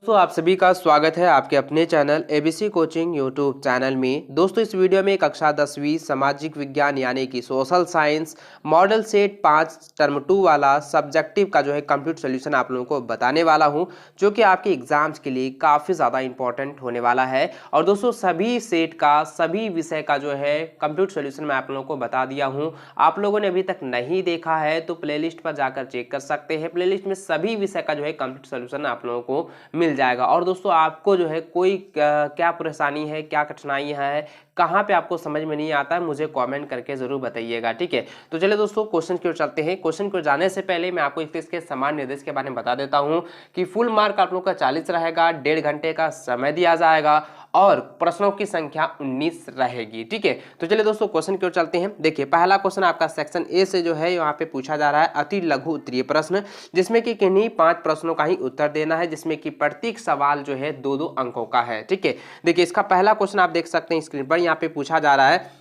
दोस्तों आप सभी का स्वागत है आपके अपने channel ABC coaching YouTube channel में। दोस्तों इस वीडियो में कक्षा 10वीं सामाजिक विज्ञान यानी कि social science model set 5 term 2 वाला सब्जेक्टिव का जो है कंप्लीट सॉल्यूशन आप लोगों को बताने वाला हूं, जो कि आपके एग्जाम्स के लिए काफ़ी ज़्यादा इंपॉर्टेंट होने वाला है। और दोस्तों सभी सेट का सभी विषय का जो है कंप्लीट सॉल्यूशन मैं आप लोगों को बता दिया हूँ। आप लोगों ने अभी तक नहीं देखा है तो प्लेलिस्ट पर जाकर चेक कर सकते हैं। प्लेलिस्ट में सभी विषय का जो है कंप्लीट सॉल्यूशन आप लोगों को मिल जाएगा। और दोस्तों आपको जो है कोई क्या परेशानी है, क्या कठिनाई है, कहाँ पे आपको समझ में नहीं आता है, मुझे कमेंट करके जरूर बताइएगा। ठीक है, तो चलिए दोस्तों क्वेश्चन की ओर चलते हैं। क्वेश्चन की ओर जाने से पहले मैं आपको इसके समान निर्देश के बारे में बता देता हूँ कि फुल मार्क आप लोग का 40 रहेगा, 1.5 घंटे का समय दिया जाएगा और प्रश्नों की संख्या 19 रहेगी। ठीक है, तो चलिए दोस्तों क्वेश्चन की ओर चलते हैं। देखिए पहला क्वेश्चन आपका सेक्शन ए से जो है यहाँ पे पूछा जा रहा है अति लघु उत्तरीय प्रश्न, जिसमें कि किन्हीं 5 प्रश्नों का ही उत्तर देना है, जिसमें कि प्रत्येक सवाल जो है 2-2 अंकों का है। ठीक है, देखिए इसका पहला क्वेश्चन आप देख सकते हैं स्क्रीन पर। यहाँ पे पूछा जा रहा है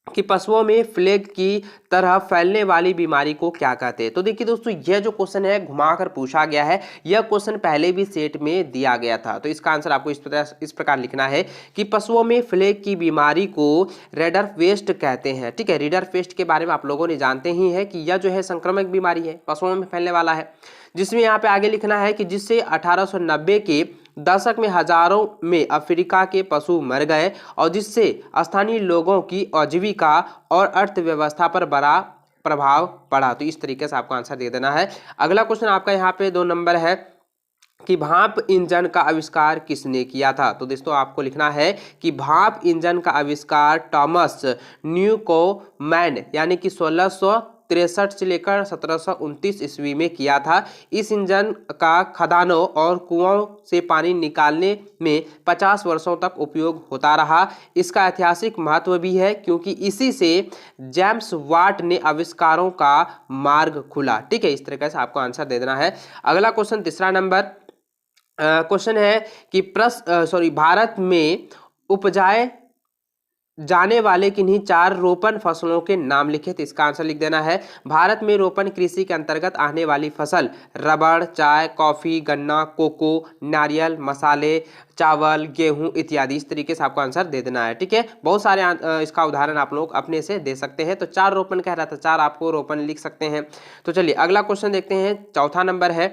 कि पशुओं में प्लेग की तरह फैलने वाली बीमारी को क्या कहते हैं। तो देखिए दोस्तों यह जो क्वेश्चन है घुमाकर पूछा गया है, यह क्वेश्चन पहले भी सेट में दिया गया था। तो इसका आंसर आपको इस प्रकार लिखना है कि पशुओं में प्लेग की बीमारी को रेडरपेस्ट कहते हैं। ठीक है, रेडरपेस्ट के बारे में आप लोगों ने जानते ही है कि यह जो है संक्रामक बीमारी है, पशुओं में फैलने वाला है, जिसमें यहाँ पे आगे लिखना है कि जिससे 1890 के दशक में हजारों में अफ्रीका के पशु मर गए और जिससे स्थानीय लोगों की आजीविका और अर्थव्यवस्था पर बड़ा प्रभाव पड़ा। तो इस तरीके से आपको आंसर दे देना है। अगला क्वेश्चन आपका यहाँ पे 2 नंबर है कि भाप इंजन का आविष्कार किसने किया था। तो दोस्तों आपको लिखना है कि भाप इंजन का आविष्कार थॉमस न्यूकोमैन यानी कि 1663 से लेकर 1729 ईस्वी में किया था। इस इंजन का खदानों और कुओं से पानी निकालने में 50 वर्षों तक उपयोग होता रहा। इसका ऐतिहासिक महत्व भी है क्योंकि इसी से जेम्स वाट ने आविष्कारों का मार्ग खुला। ठीक है, इस तरीके से आपको आंसर दे देना है। अगला क्वेश्चन तीसरा नंबर क्वेश्चन है कि भारत में उपजाए जाने वाले किन्हीं 4 रोपण फसलों के नाम लिखे। तो इसका आंसर लिख देना है भारत में रोपण कृषि के अंतर्गत आने वाली फसल रबड़, चाय, कॉफी, गन्ना, कोको, नारियल, मसाले, चावल, गेहूं इत्यादि। इस तरीके से आपको आंसर दे देना है। ठीक है, बहुत सारे इसका उदाहरण आप लोग अपने से दे सकते हैं। तो 4 रोपण कह रहा था, 4 आपको रोपण लिख सकते हैं। तो चलिए अगला क्वेश्चन देखते हैं। चौथा नंबर है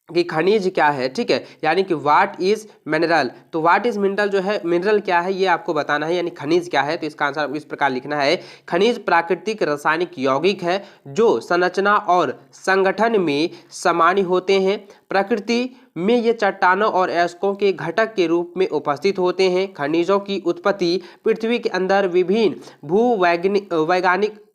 कि खनिज क्या है। ठीक है, यानी कि व्हाट इज मिनरल। तो व्हाट इज मिनरल जो है, मिनरल क्या है ये आपको बताना है, यानी खनिज क्या है। तो इसका आंसर इस प्रकार लिखना है खनिज प्राकृतिक रासायनिक यौगिक है जो संरचना और संगठन में सामान्य होते हैं। प्रकृति में ये चट्टानों और अयस्कों के घटक के रूप में उपस्थित होते हैं। खनिजों की उत्पत्ति पृथ्वी के अंदर विभिन्न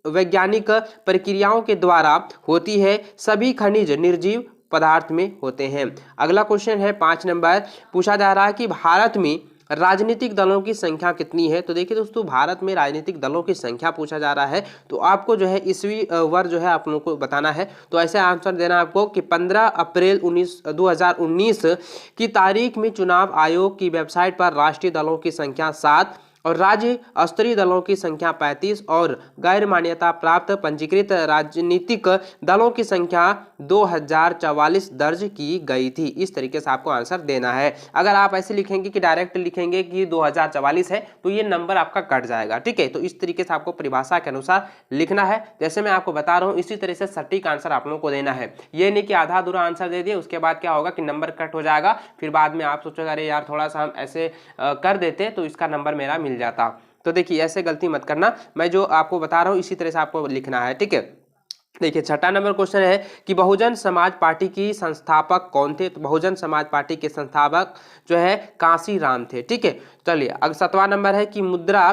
वैज्ञानिक प्रक्रियाओं के द्वारा होती है। सभी खनिज निर्जीव पदार्थ में होते हैं। अगला क्वेश्चन है 5 नंबर, पूछा जा रहा है कि भारत में राजनीतिक दलों की संख्या कितनी है। तो देखिए दोस्तों भारत में राजनीतिक दलों की संख्या पूछा जा रहा है, तो आपको जो है ईस्वी वर्ष जो है आप लोगों को बताना है। तो ऐसे आंसर देना आपको कि 15 अप्रैल 2019 की तारीख में चुनाव आयोग की वेबसाइट पर राष्ट्रीय दलों की संख्या 7 और राज्य स्तरीय दलों की संख्या 35 और गैर मान्यता प्राप्त पंजीकृत राजनीतिक दलों की संख्या 2044 दर्ज की गई थी। इस तरीके से आपको आंसर देना है। अगर आप ऐसे लिखेंगे कि डायरेक्ट लिखेंगे कि 2044 है तो ये नंबर आपका कट जाएगा। ठीक है, तो इस तरीके से आपको परिभाषा के अनुसार लिखना है, जैसे मैं आपको बता रहा हूँ इसी तरह से सटीक आंसर आप लोगों को देना है। ये नहीं कि आधा अधूरा आंसर दे दिए उसके बाद क्या होगा कि नंबर कट हो जाएगा, फिर बाद में आप सोचोगे अरे यार थोड़ा सा हम ऐसे कर देते तो इसका नंबर मेरा मिल जाता। तो देखिए ऐसे गलती मत करना, मैं जो आपको बता रहा हूं इसी तरह से आपको लिखना है। ठीक है, देखिए छठा नंबर क्वेश्चन है कि बहुजन समाज पार्टी की संस्थापक कौन थे। तो बहुजन समाज पार्टी के संस्थापक जो है कांसी राम थे। ठीक है, चलिए अब 7वां नंबर है कि मुद्रा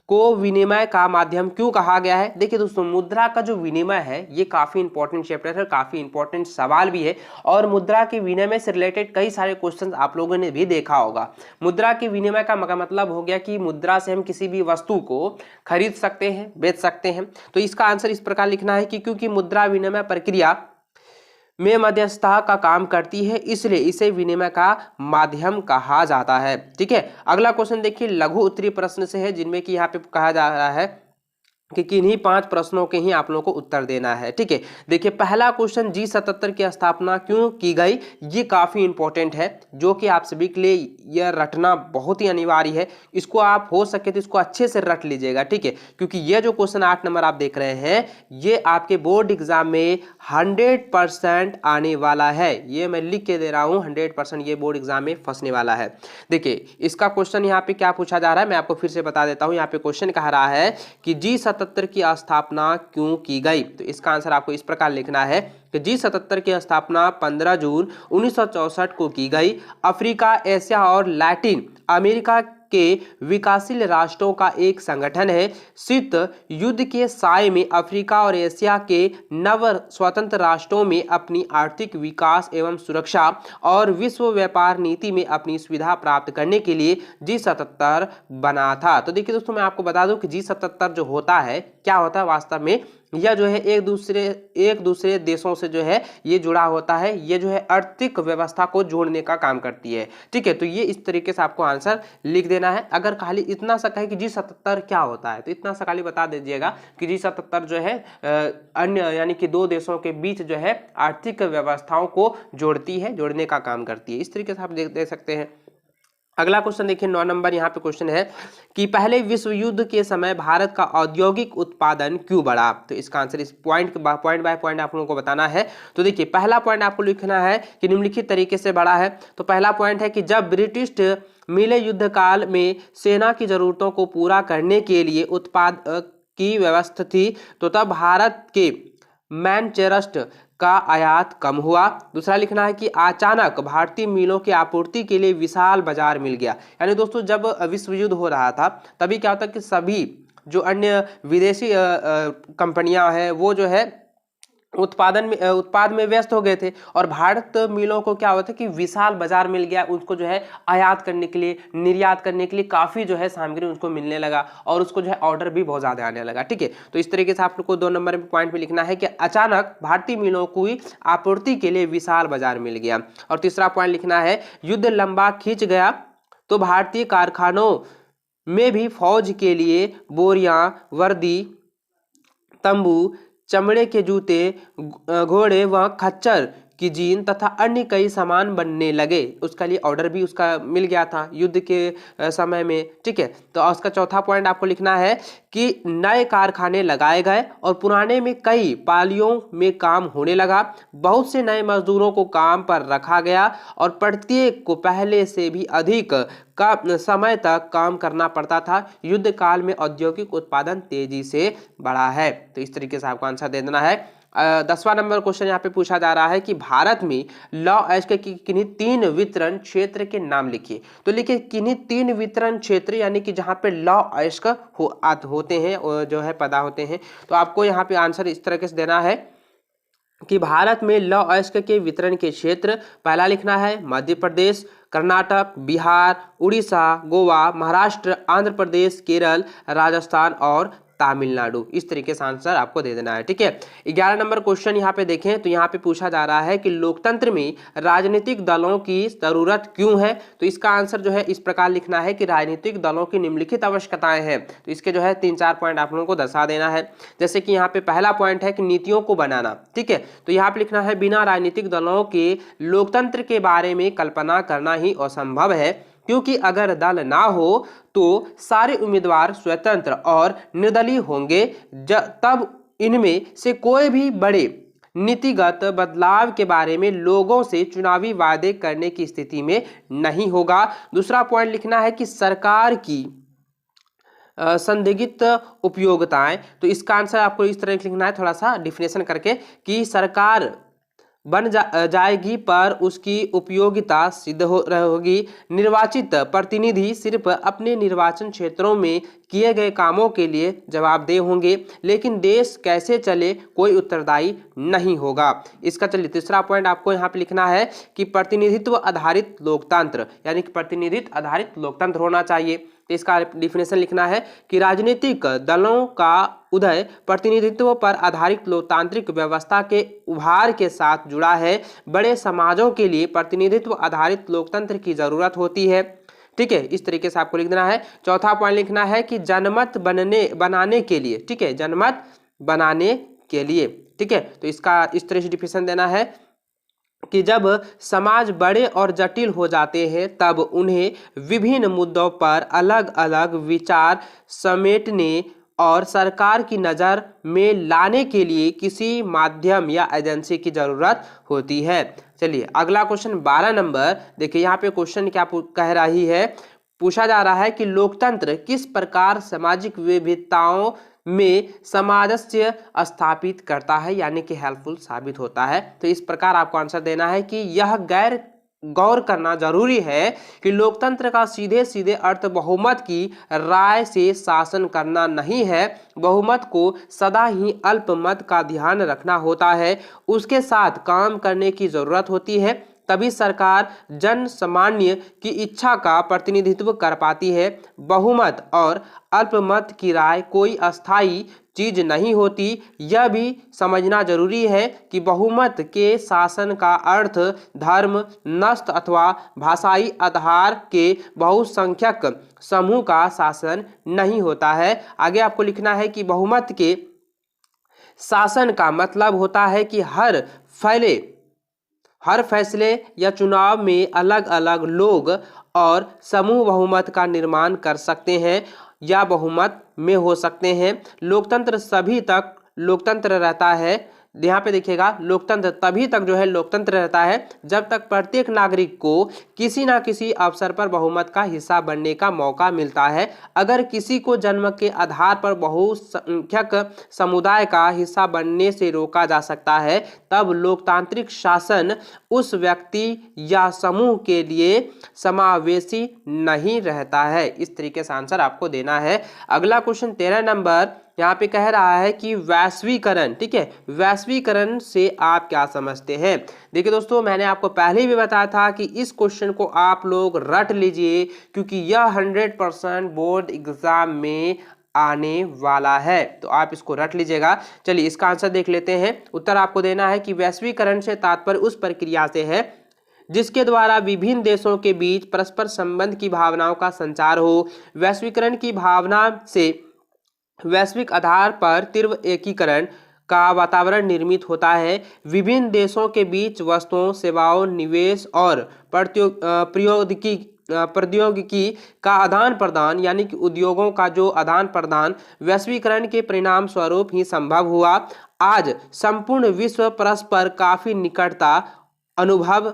को विनिमय का माध्यम क्यों कहा गया है। देखिए दोस्तों मुद्रा का जो विनिमय है ये काफी इंपॉर्टेंट चैप्टर है, काफी इंपॉर्टेंट सवाल भी है और मुद्रा के विनिमय से रिलेटेड कई सारे क्वेश्चन आप लोगों ने भी देखा होगा। मुद्रा के विनिमय का मतलब हो गया कि मुद्रा से हम किसी भी वस्तु को खरीद सकते हैं, बेच सकते हैं। तो इसका आंसर इस प्रकार लिखना है कि क्योंकि मुद्रा विनिमय प्रक्रिया में मध्यस्थता का काम करती है इसलिए इसे विनिमय का माध्यम कहा जाता है। ठीक है, अगला क्वेश्चन देखिए लघु उत्तरीय प्रश्न से है, जिनमें कि यहाँ पे कहा जा रहा है कि किन्हीं 5 प्रश्नों के ही आप लोगों को उत्तर देना है। ठीक है, देखिए पहला क्वेश्चन, G77 की स्थापना क्यों की गई, ये काफ़ी इंपॉर्टेंट है, जो कि आप सभी के लिए यह रटना बहुत ही अनिवार्य है। इसको आप हो सके तो इसको अच्छे से रट लीजिएगा। ठीक है, क्योंकि ये जो क्वेश्चन 8 नंबर आप देख रहे हैं, ये आपके बोर्ड एग्जाम में 100% आने वाला है। ये मैं लिख के दे रहा हूँ, 100% ये बोर्ड एग्जाम में फंसने वाला है। देखिए इसका क्वेश्चन यहाँ पे क्या पूछा जा रहा है, मैं आपको फिर से बता देता हूँ। यहाँ पे क्वेश्चन कह रहा है कि G77 की स्थापना क्यों की गई। तो इसका आंसर आपको इस प्रकार लिखना है कि G77 की स्थापना 15 जून 1964 को की गई। अफ्रीका, एशिया और लैटिन अमेरिका के विकासशील राष्ट्रों का एक संगठन है। शीत युद्ध के साय में अफ्रीका और एशिया के नव स्वतंत्र राष्ट्रों में अपनी आर्थिक विकास एवं सुरक्षा और विश्व व्यापार नीति में अपनी सुविधा प्राप्त करने के लिए G77 बना था। तो देखिए दोस्तों, मैं आपको बता दूं कि G77 जो होता है, क्या होता है वास्तव में, यह जो है एक दूसरे देशों से जो है ये जुड़ा होता है। ये जो है आर्थिक व्यवस्था को जोड़ने का काम करती है। ठीक है, तो ये इस तरीके से आपको आंसर लिख देना है। अगर खाली इतना सा कहे कि G77 क्या होता है, तो इतना सा खाली बता दीजिएगा कि G77 जो है अन्य यानी कि 2 देशों के बीच जो है आर्थिक व्यवस्थाओं को जोड़ती है, जोड़ने का काम करती है। इस तरीके से आप देख सकते हैं। अगला क्वेश्चन देखिए 9 नंबर, यहाँ पे क्वेश्चन है कि पहले विश्व युद्ध के समय भारत का औद्योगिक उत्पादन क्यों बढ़ा। तो इसका आंसर इस पॉइंट बाय पॉइंट आप लोगों को बताना है। तो देखिए पहला पॉइंट आपको लिखना है कि निम्नलिखित तरीके से बढ़ा है। तो पहला पॉइंट है कि जब ब्रिटिश मिले युद्ध काल में सेना की जरूरतों को पूरा करने के लिए उत्पाद की व्यवस्था थी, तो तब भारत के मैनचेस्टर का आयात कम हुआ। दूसरा लिखना है कि अचानक भारतीय मिलों की आपूर्ति के लिए विशाल बाजार मिल गया। यानी दोस्तों जब विश्व युद्ध हो रहा था, तभी क्या होता कि सभी जो अन्य विदेशी कंपनियां हैं वो जो है उत्पाद में व्यस्त हो गए थे, और भारत मिलों को क्या होता है कि विशाल बाजार मिल गया। उसको जो है आयात करने के लिए, निर्यात करने के लिए काफ़ी जो है सामग्री उसको मिलने लगा, और उसको जो है ऑर्डर भी बहुत ज़्यादा आने लगा। ठीक है, तो इस तरीके से आप लोग को 2 नंबर में पॉइंट में लिखना है कि अचानक भारतीय मिलों को आपूर्ति के लिए विशाल बाजार मिल गया। और तीसरा पॉइंट लिखना है युद्ध लंबा खींच गया तो भारतीय कारखानों में भी फौज के लिए बोरियां, वर्दी, तंबू, चमड़े के जूते, घोड़े व खच्चर की जीन तथा अन्य कई सामान बनने लगे। उसका लिए ऑर्डर भी उसका मिल गया था युद्ध के समय में। ठीक है, तो उसका चौथा पॉइंट आपको लिखना है कि नए कारखाने लगाए गए और पुराने में कई पालियों में काम होने लगा। बहुत से नए मजदूरों को काम पर रखा गया और प्रत्येक को पहले से भी अधिक का समय तक काम करना पड़ता था। युद्ध काल में औद्योगिक उत्पादन तेजी से बढ़ा है। तो इस तरीके से आपको आंसर दे देना है। 10वां नंबर क्वेश्चन यहाँ पे पूछा जा रहा है कि भारत में लौ अयस्क की किन्हीं 3 वितरण क्षेत्र के नाम लिखिए। तो लिखिए किन्हीं 3 वितरण क्षेत्र, यानी कि जहाँ पे लौ अयस्क होते हैं, जो है पैदा होते हैं। तो आपको यहाँ पे आंसर इस तरीके से देना है कि भारत में लौ अयस्क के वितरण के क्षेत्र, पहला लिखना है मध्य प्रदेश, कर्नाटक, बिहार, उड़ीसा, गोवा, महाराष्ट्र, आंध्र प्रदेश, केरल, राजस्थान और तमिलनाडु। इस तरीके से आंसर आपको दे देना है। ठीक है, 11 नंबर क्वेश्चन यहाँ पे देखें तो यहाँ पे पूछा जा रहा है कि लोकतंत्र में राजनीतिक दलों की जरूरत क्यों है। तो इसका आंसर जो है इस प्रकार लिखना है कि राजनीतिक दलों की निम्नलिखित आवश्यकताएं हैं। तो इसके जो है 3-4 पॉइंट आप लोगों को दर्शा देना है। जैसे कि यहाँ पे पहला पॉइंट है कि नीतियों को बनाना। ठीक है, तो यहाँ पे लिखना है बिना राजनीतिक दलों के लोकतंत्र के बारे में कल्पना करना ही असंभव है, क्योंकि अगर दल ना हो तो सारे उम्मीदवार स्वतंत्र और निर्दलीय होंगे, तब इनमें से कोई भी बड़े नीतिगत बदलाव के बारे में लोगों से चुनावी वादे करने की स्थिति में नहीं होगा। दूसरा पॉइंट लिखना है कि सरकार की संदिग्ध उपयोगिताएं। तो इसका आंसर आपको इस तरह लिखना है, थोड़ा सा डिफिनेशन करके, कि सरकार बन जाएगी पर उसकी उपयोगिता सिद्ध होगी। निर्वाचित प्रतिनिधि सिर्फ अपने निर्वाचन क्षेत्रों में किए गए कामों के लिए जवाबदेह होंगे, लेकिन देश कैसे चले कोई उत्तरदायी नहीं होगा। इसका चलिए तीसरा पॉइंट आपको यहाँ पे लिखना है कि प्रतिनिधित्व आधारित लोकतंत्र, यानी कि प्रतिनिधित्व आधारित लोकतंत्र होना चाहिए। तो इसका डिफिनेशन लिखना है कि राजनीतिक दलों का उदय प्रतिनिधित्व पर आधारित लोकतांत्रिक व्यवस्था के उभार के साथ जुड़ा है। बड़े समाजों के लिए प्रतिनिधित्व आधारित लोकतंत्र की जरूरत होती है, ठीक है, इस तरीके से आपको लिख देना है। चौथा पॉइंट लिखना है कि जनमत बनाने के लिए, ठीक है, जनमत बनाने के लिए, ठीक है, तो इसका इस तरह से डिफिनेशन देना है कि जब समाज बड़े और जटिल हो जाते हैं तब उन्हें विभिन्न मुद्दों पर अलग अलग विचार समेटने और सरकार की नज़र में लाने के लिए किसी माध्यम या एजेंसी की जरूरत होती है। चलिए अगला क्वेश्चन 12 नंबर देखिए, यहाँ पे क्वेश्चन क्या कह रही है, पूछा जा रहा है कि लोकतंत्र किस प्रकार सामाजिक विविधताओं में सामंजस्य स्थापित करता है, यानी कि हेल्पफुल साबित होता है। तो इस प्रकार आपको आंसर देना है कि यह गौर करना जरूरी है कि लोकतंत्र का सीधे सीधे अर्थ बहुमत की राय से शासन करना नहीं है, बहुमत को सदा ही अल्पमत का ध्यान रखना होता है, उसके साथ काम करने की जरूरत होती है, तभी सरकार जन सामान्य की इच्छा का प्रतिनिधित्व कर पाती है। बहुमत और अल्पमत की राय कोई अस्थायी चीज नहीं होती। यह भी समझना जरूरी है कि बहुमत के शासन का अर्थ धर्म नस्ल अथवा भाषाई आधार के बहुसंख्यक समूह का शासन नहीं होता है। आगे आपको लिखना है कि बहुमत के शासन का मतलब होता है कि हर फैसले या चुनाव में अलग अलग लोग और समूह बहुमत का निर्माण कर सकते हैं या बहुमत में हो सकते हैं। लोकतंत्र सभी तक लोकतंत्र रहता है, यहाँ पे देखिएगा, लोकतंत्र तभी तक जो है लोकतंत्र रहता है जब तक प्रत्येक नागरिक को किसी ना किसी अवसर पर बहुमत का हिस्सा बनने का मौका मिलता है। अगर किसी को जन्म के आधार पर बहुसंख्यक समुदाय का हिस्सा बनने से रोका जा सकता है, तब लोकतांत्रिक शासन उस व्यक्ति या समूह के लिए समावेशी नहीं रहता है। इस तरीके से आंसर आपको देना है। अगला क्वेश्चन 13 नंबर यहाँ पे कह रहा है कि वैश्वीकरण, ठीक है, वैश्वीकरण से आप क्या समझते हैं। देखिए दोस्तों, मैंने आपको पहले भी बताया था कि इस क्वेश्चन को आप लोग रट लीजिए क्योंकि यह 100% बोर्ड एग्जाम में आने वाला है, तो आप इसको रट लीजिएगा। चलिए इसका आंसर देख लेते हैं। उत्तर आपको देना है कि वैश्वीकरण से तात्पर्य उस प्रक्रिया से है जिसके द्वारा विभिन्न देशों के बीच परस्पर संबंध की भावनाओं का संचार हो। वैश्वीकरण की भावना से वैश्विक आधार पर तीव्र एकीकरण का वातावरण निर्मित होता है। विभिन्न देशों के बीच वस्तुओं, सेवाओं, निवेश और प्रौद्योगिकी का आदान प्रदान, यानी कि उद्योगों का जो आदान प्रदान वैश्वीकरण के परिणाम स्वरूप ही संभव हुआ। आज संपूर्ण विश्व परस्पर काफी निकटता अनुभव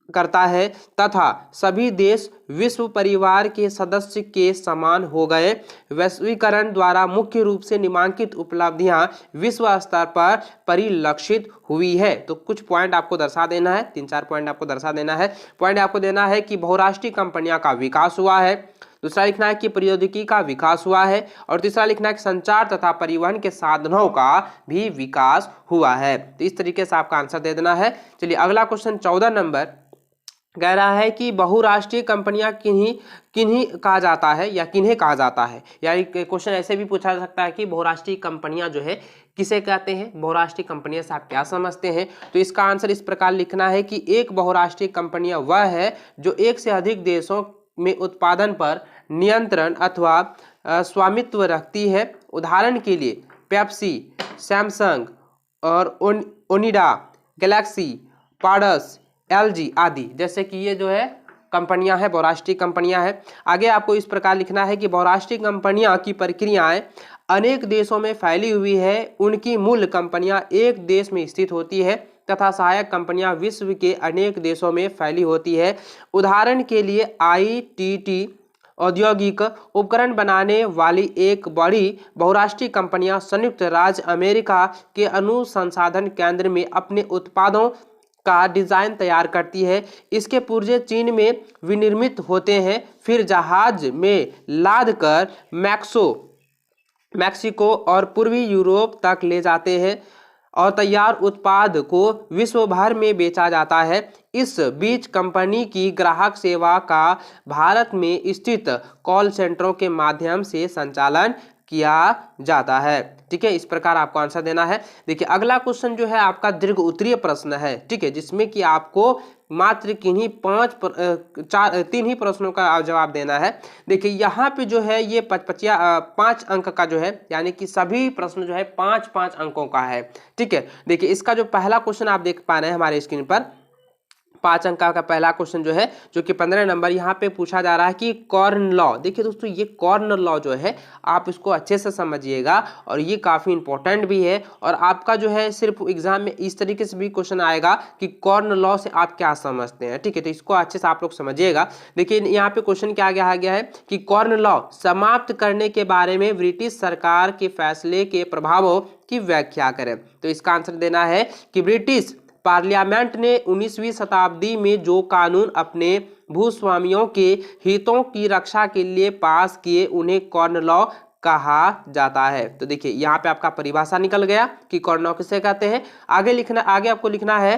करता है तथा सभी देश विश्व परिवार के सदस्य के समान हो गए। वैश्वीकरण द्वारा मुख्य रूप से निम्नलिखित उपलब्धियां विश्व स्तर पर परिलक्षित हुई है। तो कुछ पॉइंट आपको दर्शा देना है, 3-4 पॉइंट आपको दर्शा देना है। पॉइंट आपको देना है कि बहुराष्ट्रीय कंपनियां का विकास हुआ है, दूसरा लिखना है कि प्रौद्योगिकी का विकास हुआ है, और तीसरा लिखना है कि संचार तथा परिवहन के साधनों का भी विकास हुआ है। तो इस तरीके से आपका आंसर दे देना है। चलिए अगला क्वेश्चन 14 नंबर कह रहा है कि बहुराष्ट्रीय कंपनियां किन्हीं कहा जाता है या किन्हें कहा जाता है। यानी क्वेश्चन ऐसे भी पूछा जा सकता है कि बहुराष्ट्रीय कंपनियां जो है किसे कहते हैं, बहुराष्ट्रीय कंपनियां से आप क्या समझते हैं। तो इसका आंसर इस प्रकार लिखना है कि एक बहुराष्ट्रीय कंपनियां वह है जो एक से अधिक देशों में उत्पादन पर नियंत्रण अथवा स्वामित्व रखती है। उदाहरण के लिए पेप्सी, सैमसंग और ओनिडा, गैलेक्सी, पारस, एलजी आदि, जैसे कि ये जो है कंपनियां हैं, बहुराष्ट्रीय कंपनियां हैं। आगे आपको इस प्रकार लिखना है कि बहुराष्ट्रीय कंपनियां की प्रक्रियाएं अनेक देशों में फैली हुई है। उनकी मूल कंपनियां एक देश में स्थित होती है तथा सहायक कंपनियां विश्व के अनेक देशों में फैली होती है। उदाहरण के लिए आईटीटी औद्योगिक उपकरण बनाने वाली एक बड़ी बहुराष्ट्रीय कंपनियां संयुक्त राज्य अमेरिका के अनुसंधान केंद्र में अपने उत्पादों का डिजाइन तैयार करती है। इसके पुर्जे चीन में विनिर्मित होते हैं, फिर जहाज में लादकर मैक्सिको और पूर्वी यूरोप तक ले जाते हैं और तैयार उत्पाद को विश्व भर में बेचा जाता है। इस बीच कंपनी की ग्राहक सेवा का भारत में स्थित कॉल सेंटरों के माध्यम से संचालन किया जाता है। ठीक है, इस प्रकार आपको आंसर देना है। देखिए अगला क्वेश्चन जो है आपका दीर्घ उत्तरीय प्रश्न है, ठीक है, जिसमें कि आपको मात्र किन्हीं तीन ही प्रश्नों का जवाब देना है। देखिए यहाँ पे जो है ये 5 अंक का जो है, यानी कि सभी प्रश्न जो है 5-5 अंकों का है। ठीक है, देखिए इसका जो पहला क्वेश्चन आप देख पा रहे हैं हमारे स्क्रीन पर, 5 अंक का पहला क्वेश्चन जो है, जो कि 15 नंबर यहाँ पे पूछा जा रहा है कि कॉर्न लॉ। देखिए दोस्तों ये कॉर्न लॉ जो है आप इसको अच्छे से समझिएगा और ये काफ़ी इंपॉर्टेंट भी है। और आपका जो है सिर्फ एग्जाम में इस तरीके से भी क्वेश्चन आएगा कि कॉर्न लॉ से आप क्या समझते हैं। ठीक है, तो इसको अच्छे से आप लोग समझिएगा। देखिए यहाँ पे क्वेश्चन क्या आ गया है कि कॉर्न लॉ समाप्त करने के बारे में ब्रिटिश सरकार के फैसले के प्रभावों की व्याख्या करें। तो इसका आंसर देना है कि ब्रिटिश पार्लियामेंट ने 19वीं शताब्दी में जो कानून अपने भूस्वामियों के हितों की रक्षा के लिए पास किए उन्हें कॉर्न लॉ कहा जाता है। तो देखिए यहाँ पे आपका परिभाषा निकल गया कि कॉर्न लॉ किसे कहते हैं। आगे आपको लिखना है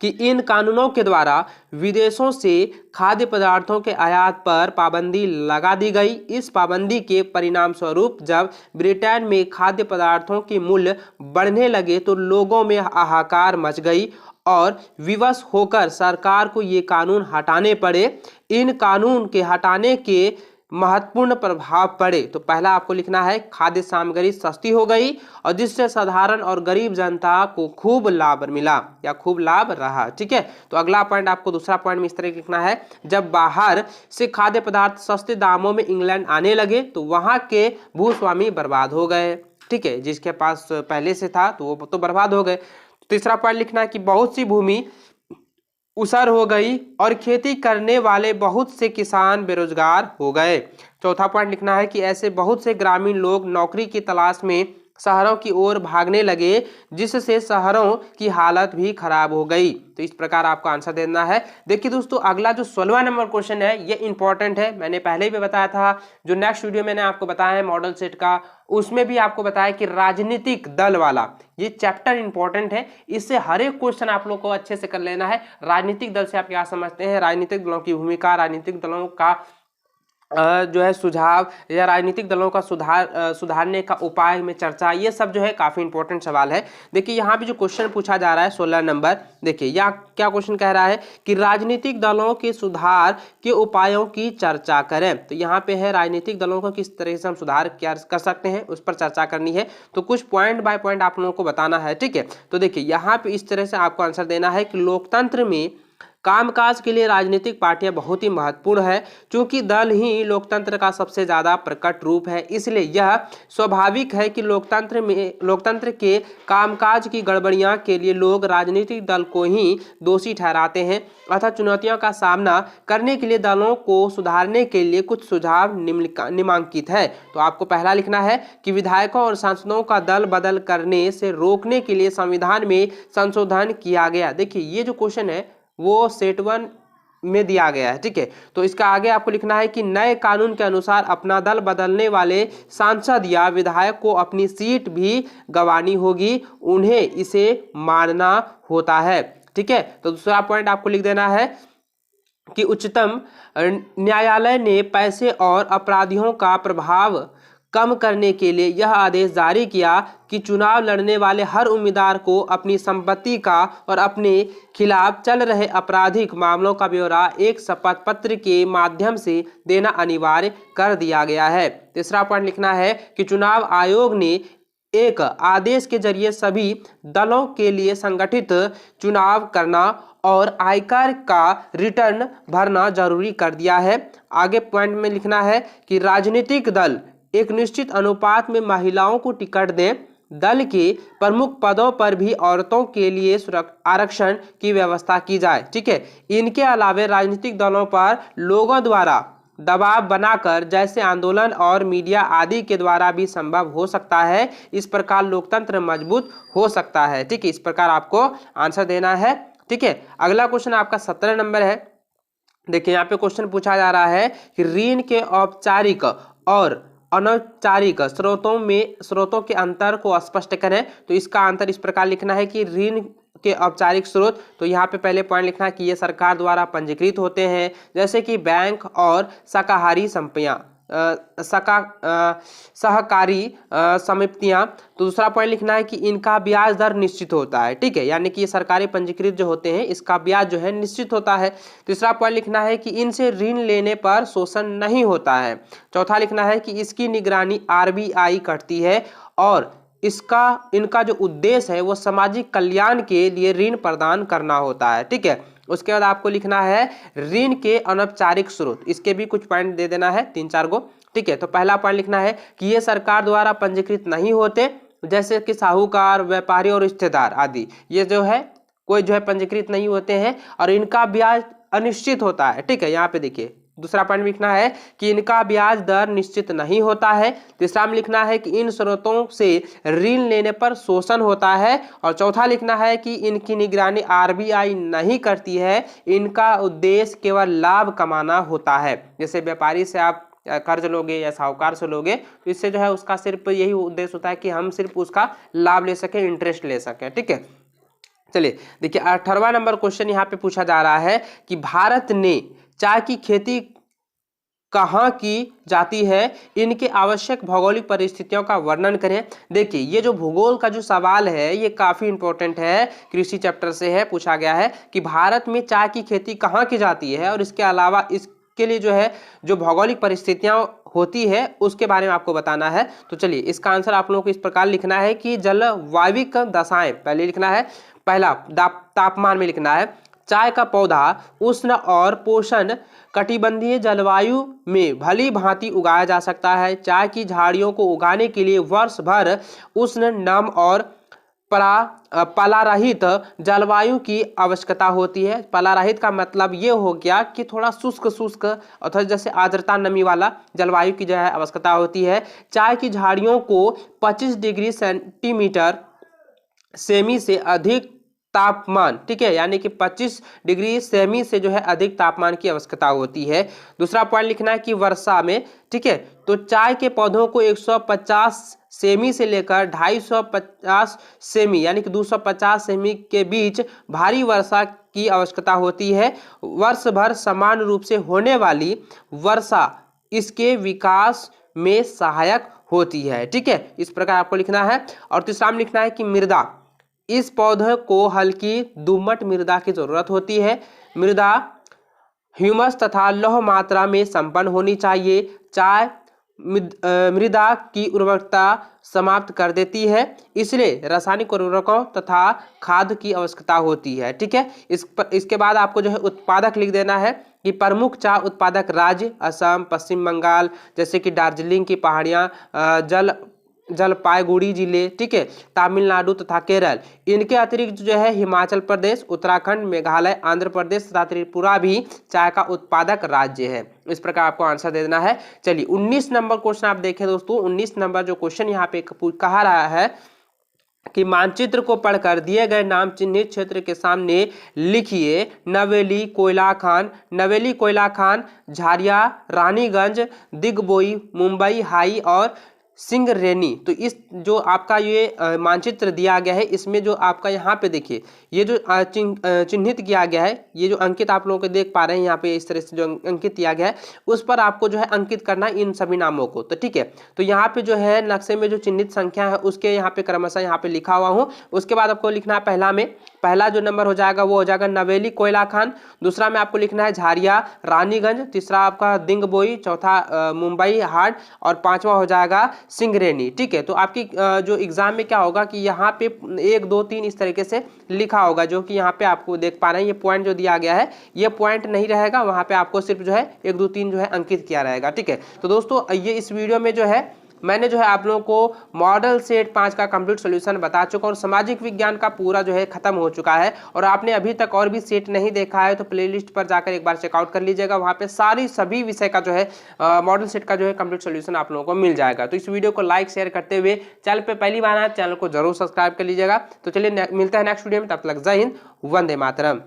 कि इन कानूनों के द्वारा विदेशों से खाद्य पदार्थों के आयात पर पाबंदी लगा दी गई। इस पाबंदी के परिणाम स्वरूप जब ब्रिटेन में खाद्य पदार्थों के मूल्य बढ़ने लगे तो लोगों में हाहाकार मच गई और विवश होकर सरकार को ये कानून हटाने पड़े। इन कानून के हटाने के महत्वपूर्ण प्रभाव पड़े। तो पहला आपको लिखना है खाद्य सामग्री सस्ती हो गई और जिससे साधारण और गरीब जनता को खूब लाभ मिला या खूब लाभ रहा। ठीक है, तो अगला पॉइंट आपको दूसरा पॉइंट में इस तरह लिखना है, जब बाहर से खाद्य पदार्थ सस्ते दामों में इंग्लैंड आने लगे तो वहां के भूस्वामी बर्बाद हो गए। ठीक है, जिसके पास पहले से था तो वो तो बर्बाद हो गए। तीसरा पॉइंट लिखना है कि बहुत सी भूमि उसर हो गई और खेती करने वाले बहुत से किसान बेरोजगार हो गए। चौथा पॉइंट लिखना है कि ऐसे बहुत से ग्रामीण लोग नौकरी की तलाश में शहरों की ओर भागने लगे जिससे शहरों की हालत भी खराब हो गई। तो इस प्रकार आपको आंसर देना है। देखिए दोस्तों अगला जो 16वां नंबर क्वेश्चन है ये इंपॉर्टेंट है। मैंने पहले भी बताया था, जो नेक्स्ट वीडियो मैंने आपको बताया है मॉडल सेट का, उसमें भी आपको बताया कि राजनीतिक दल वाला ये चैप्टर इंपॉर्टेंट है। इससे हर एक क्वेश्चन आप लोग को अच्छे से कर लेना है। राजनीतिक दल से आप क्या समझते हैं, राजनीतिक दलों की भूमिका, राजनीतिक दलों का जो है सुझाव या राजनीतिक दलों का सुधारने का उपाय में चर्चा, ये सब जो है काफी इंपॉर्टेंट सवाल है। देखिए यहाँ भी जो क्वेश्चन पूछा जा रहा है 16 नंबर, देखिए यहाँ क्या क्वेश्चन कह रहा है कि राजनीतिक दलों के सुधार के उपायों की चर्चा करें। तो यहाँ पे है राजनीतिक दलों को किस तरह से हम सुधार क्या कर सकते हैं उस पर चर्चा करनी है। तो कुछ पॉइंट बाय पॉइंट आप लोगों को बताना है। ठीक है, तो देखिए यहाँ पे इस तरह से आपको आंसर देना है कि लोकतंत्र में कामकाज के लिए राजनीतिक पार्टियां बहुत ही महत्वपूर्ण है, क्योंकि दल ही लोकतंत्र का सबसे ज्यादा प्रकट रूप है। इसलिए यह स्वाभाविक है कि लोकतंत्र के कामकाज की गड़बड़ियां के लिए लोग राजनीतिक दल को ही दोषी ठहराते हैं। अतः चुनौतियों का सामना करने के लिए दलों को सुधारने के लिए कुछ सुझाव निम्नलिखित है। तो आपको पहला लिखना है कि विधायकों और सांसदों का दल बदल करने से रोकने के लिए संविधान में संशोधन किया गया। देखिए ये जो क्वेश्चन है वो सेट 1 में दिया गया है। ठीक है, तो इसका आगे आपको लिखना है कि नए कानून के अनुसार अपना दल बदलने वाले सांसद या विधायक को अपनी सीट भी गंवानी होगी, उन्हें इसे मानना होता है। ठीक है, तो दूसरा पॉइंट आपको लिख देना है कि उच्चतम न्यायालय ने पैसे और अपराधियों का प्रभाव कम करने के लिए यह आदेश जारी किया कि चुनाव लड़ने वाले हर उम्मीदवार को अपनी संपत्ति का और अपने खिलाफ चल रहे आपराधिक मामलों का ब्यौरा एक शपथ पत्र के माध्यम से देना अनिवार्य कर दिया गया है। तीसरा पॉइंट लिखना है कि चुनाव आयोग ने एक आदेश के जरिए सभी दलों के लिए संगठित चुनाव करना और आयकर का रिटर्न भरना जरूरी कर दिया है। आगे पॉइंट में लिखना है कि राजनीतिक दल एक निश्चित अनुपात में महिलाओं को टिकट दें, दल के प्रमुख पदों पर भी औरतों के लिए आरक्षण की व्यवस्था की जाए। ठीक है, इनके अलावा राजनीतिक दलों पर लोगों द्वारा दबाव बनाकर जैसे आंदोलन और मीडिया आदि के द्वारा भी संभव हो सकता है। इस प्रकार लोकतंत्र मजबूत हो सकता है। ठीक है, इस प्रकार आपको आंसर देना है। ठीक है, अगला क्वेश्चन आपका 17 नंबर है। देखिए यहाँ पे क्वेश्चन पूछा जा रहा है कि ऋण के औपचारिक और अनौपचारिक स्रोतों के अंतर को स्पष्ट करें। तो इसका अंतर इस प्रकार लिखना है कि ऋण के औपचारिक स्रोत, तो यहाँ पे पहले पॉइंट लिखना है कि ये सरकार द्वारा पंजीकृत होते हैं, जैसे कि बैंक और शाकाहारी सहकारी समितियां। तो दूसरा पॉइंट लिखना है कि इनका ब्याज दर निश्चित होता है, ठीक है, यानी कि ये सरकारी पंजीकृत जो होते हैं इसका ब्याज जो है निश्चित होता है। तीसरा पॉइंट लिखना है कि इनसे ऋण लेने पर शोषण नहीं होता है। चौथा लिखना है कि इसकी निगरानी आरबीआई करती है और इनका जो उद्देश्य है वो सामाजिक कल्याण के लिए ऋण प्रदान करना होता है, ठीक है। उसके बाद आपको लिखना है ऋण के अनौपचारिक स्रोत, इसके भी कुछ पॉइंट दे देना है 3-4 गो, ठीक है। तो पहला पॉइंट लिखना है कि ये सरकार द्वारा पंजीकृत नहीं होते, जैसे कि साहूकार, व्यापारी और रिश्तेदार आदि, ये जो है कोई जो है पंजीकृत नहीं होते हैं और इनका ब्याज अनिश्चित होता है, ठीक है। यहाँ पे देखिए दूसरा पॉइंट लिखना है कि इनका ब्याज दर निश्चित नहीं होता है। तीसरा में लिखना है कि इन स्रोतों से ऋण लेने पर शोषण होता है और चौथा लिखना है कि इनकी निगरानी आरबीआई नहीं करती है, इनका उद्देश्य केवल लाभ कमाना होता है। जैसे व्यापारी से आप कर्ज लोगे या साहूकार से लोगे तो इससे जो है उसका सिर्फ यही उद्देश्य होता है कि हम सिर्फ उसका लाभ ले सके, इंटरेस्ट ले सके, ठीक है। चलिए देखिए 18वां नंबर क्वेश्चन यहाँ पे पूछा जा रहा है कि भारत ने चाय की खेती कहाँ की जाती है, इनके आवश्यक भौगोलिक परिस्थितियों का वर्णन करें। देखिए ये जो भूगोल का जो सवाल है ये काफी इंपॉर्टेंट है, कृषि चैप्टर से है, पूछा गया है कि भारत में चाय की खेती कहाँ की जाती है और इसके अलावा इसके लिए जो है जो भौगोलिक परिस्थितियां होती है उसके बारे में आपको बताना है। तो चलिए इसका आंसर आप लोगों को इस प्रकार लिखना है कि जलवायविक दशाएं, पहले लिखना है, पहला तापमान में लिखना है चाय का पौधा उष्ण और पोषण कटिबंधीय जलवायु में भली भांति उगाया जा सकता है। चाय की झाड़ियों को उगाने के लिए वर्ष भर उष्ण, नम और पलारहित जलवायु की आवश्यकता होती है। पलारहित का मतलब ये हो गया कि थोड़ा शुष्क अर्थात जैसे आर्द्रता नमी वाला जलवायु की जो है आवश्यकता होती है। चाय की झाड़ियों को 25 डिग्री सेंटीमीटर सेमी से अधिक तापमान, ठीक है, यानी कि 25 डिग्री सेमी से जो है अधिक तापमान की आवश्यकता होती है। दूसरा पॉइंट लिखना है कि वर्षा में, ठीक है, तो चाय के पौधों को 150 सेमी से लेकर 250 सेमी यानी कि 250 सेमी के बीच भारी वर्षा की आवश्यकता होती है। वर्ष भर समान रूप से होने वाली वर्षा इसके विकास में सहायक होती है, ठीक है, इस प्रकार आपको लिखना है। और तीसरा में लिखना है कि मृदा, इस पौधे को हल्की दोमट मृदा की जरूरत होती है। मृदा ह्यूमस तथा लौह मात्रा में संपन्न होनी चाहिए। चाय मृदा की उर्वरकता समाप्त कर देती है, इसलिए रासायनिक उर्वरकों तथा खाद की आवश्यकता होती है, ठीक है। इसके बाद आपको जो है उत्पादक लिख देना है कि प्रमुख चाय उत्पादक राज्य असम, पश्चिम बंगाल, जैसे कि दार्जिलिंग की पहाड़ियाँ, जलपाईगुड़ी जिले, ठीक है, तमिलनाडु तथा केरल। इनके अतिरिक्त जो है हिमाचल प्रदेश, उत्तराखंड, मेघालय, आंध्र प्रदेश तथा त्रिपुरा भी चाय का उत्पादक राज्य है। इस प्रकार आपको आंसर दे देना है। चलिए 19 नंबर क्वेश्चन आप देखें दोस्तों, 19 नंबर जो क्वेश्चन यहाँ पे कहा रहा है कि मानचित्र को पढ़कर दिए गए नाम चिन्हित क्षेत्र के सामने लिखिए नवेली, कोयला खान, नवेली, कोयला खान, झारिया, रानीगंज, दिग्बोई, मुंबई हाई और सिंगरेनी। तो इस जो आपका ये मानचित्र दिया गया है इसमें जो आपका यहाँ पे देखिए ये जो चिन्हित किया गया है, ये जो अंकित आप लोगों को देख पा रहे हैं यहाँ पे इस तरह से जो अंकित किया गया है उस पर आपको जो है अंकित करना इन सभी नामों को। तो ठीक है, तो यहाँ पे जो है नक्शे में जो चिन्हित संख्या है उसके यहाँ पे क्रमशः यहाँ पे लिखा हुआ हूँ। उसके बाद आपको लिखना है पहला जो नंबर हो जाएगा वो हो जाएगा नवेली, कोयला खान। दूसरा में आपको लिखना है झारिया, रानीगंज। तीसरा आपका दिंगबोई, चौथा मुंबई हाट और पांचवा हो जाएगा सिंगरेनी। ठीक है, तो आपकी जो एग्जाम में क्या होगा कि यहाँ पे 1 2 3 इस तरीके से लिखा होगा, जो कि यहाँ पे आपको देख पा रहे हैं। ये पॉइंट जो दिया गया है ये पॉइंट नहीं रहेगा, वहाँ पे आपको सिर्फ जो है 1 2 3 जो है अंकित किया रहेगा। ठीक है, तो दोस्तों ये इस वीडियो में जो है मैंने जो है आप लोगों को मॉडल सेट 5 का कंप्लीट सॉल्यूशन बता चुका और सामाजिक विज्ञान का पूरा जो है खत्म हो चुका है। और आपने अभी तक और भी सेट नहीं देखा है तो प्लेलिस्ट पर जाकर एक बार चेकआउट कर लीजिएगा, वहाँ पे सभी विषय का जो है मॉडल सेट का जो है कंप्लीट सॉल्यूशन आप लोगों को मिल जाएगा। तो इस वीडियो को लाइक शेयर करते हुए चैनल पर पहली बार आए चैनल को जरूर सब्सक्राइब कर लीजिएगा। तो चलिए मिलते हैं नेक्स्ट वीडियो में, तब तक जय हिंद, वंदे मातरम।